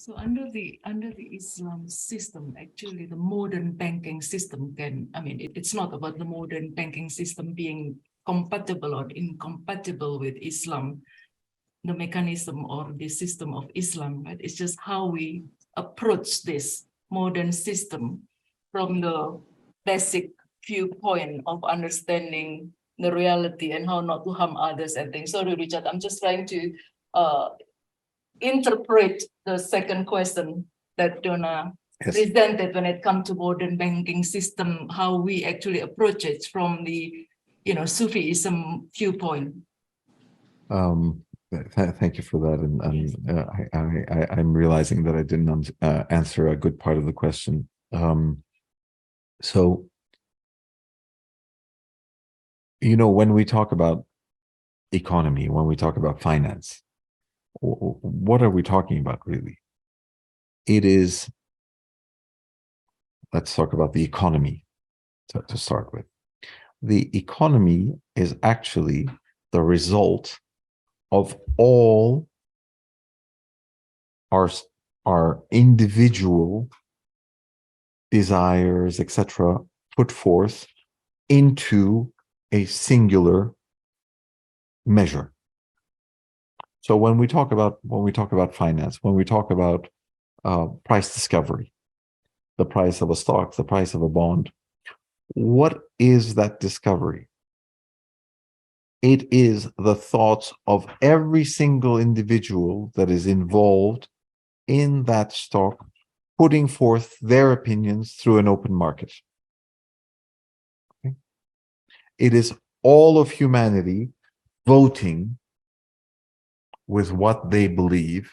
So under the Islam system, actually the modern banking system it's not about the modern banking system being compatible or incompatible with Islam, the mechanism or the system of Islam, right? It's just how we approach this modern system from the basic viewpoint of understanding the reality and how not to harm others and things. Sorry, Richard, I'm just trying to interpret the second question that Donna presented when it comes to modern banking system, how we actually approach it from the, Sufism viewpoint. Thank you for that, and I'm realizing that I didn't answer a good part of the question. So, when we talk about economy, when we talk about finance, what are we talking about really? It is, let's talk about the economy to start with. The economy is actually the result of all our individual desires, etc., put forth into a singular measure. So when we talk about finance, when we talk about price discovery, the price of a stock, the price of a bond, what is that discovery? It is the thoughts of every single individual that is involved in that stock, putting forth their opinions through an open market. Okay? It is all of humanity voting with what they believe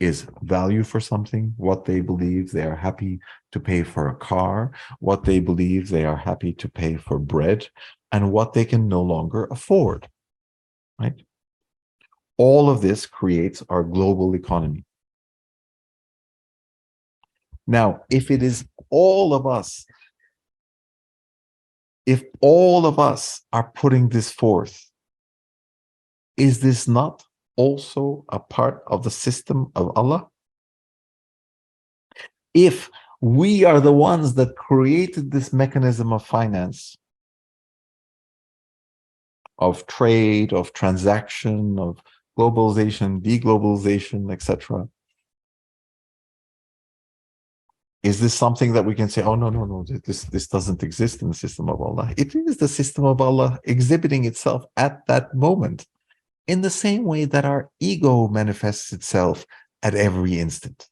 is value for something, what they believe they are happy to pay for a car, what they believe they are happy to pay for bread, and what they can no longer afford, right? All of this creates our global economy. Now, if it is all of us, if all of us are putting this forth, is this not also a part of the system of Allah? If we are the ones that created this mechanism of finance, of trade, of transaction, of globalization, deglobalization, etc., is this something that we can say, oh, no, this doesn't exist in the system of Allah? It is the system of Allah exhibiting itself at that moment, in the same way that our ego manifests itself at every instant.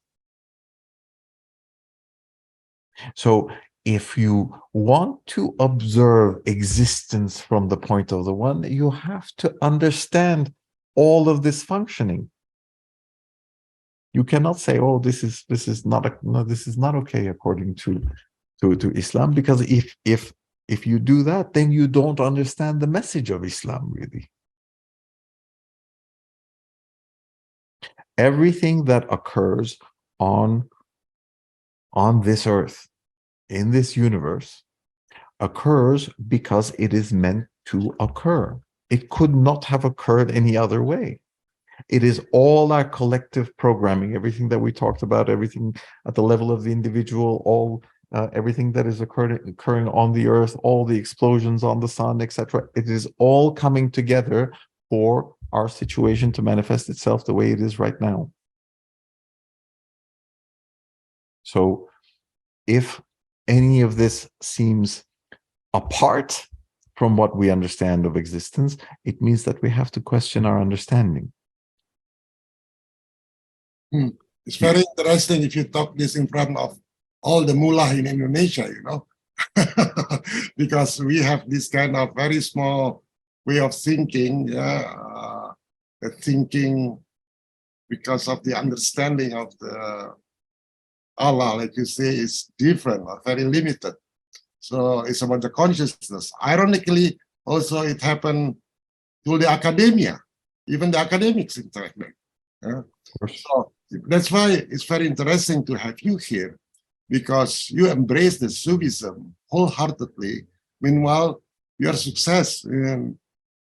So if you want to observe existence from the point of the one, you have to understand all of this functioning. You cannot say, oh, this is not okay according to Islam, because if you do that, then you don't understand the message of Islam really. Everything that occurs on this earth, in this universe, occurs because it is meant to occur. It could not have occurred any other way. It is all our collective programming, everything that we talked about, everything at the level of the individual, everything that is occurring on the earth, all the explosions on the sun, etc. It is all coming together for our situation to manifest itself the way it is right now. So if any of this seems apart from what we understand of existence, it means that we have to question our understanding. It's very interesting if you talk this in front of all the mullah in Indonesia, because we have this kind of very small way of thinking, thinking because of the understanding of the Allah, like you say, is different, very limited. So it's about the consciousness. Ironically, also it happened to the academia, even the academics interact. So that's why it's very interesting to have you here, because you embrace the Sufism wholeheartedly. Meanwhile, your success in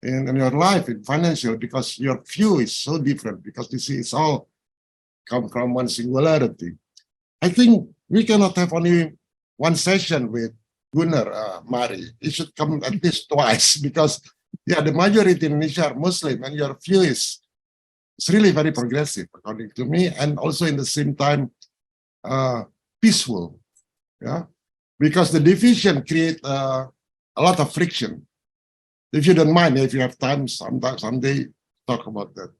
your life, in financial, because your view is so different, because you see it's all come from one singularity. I think we cannot have only one session with Gunnar, Mari. It should come at least twice because, yeah, the majority in Indonesia are Muslim, and your view is really very progressive, according to me, and also in the same time peaceful. Yeah, because the division create a lot of friction. If you don't mind, if you have time, someday talk about that.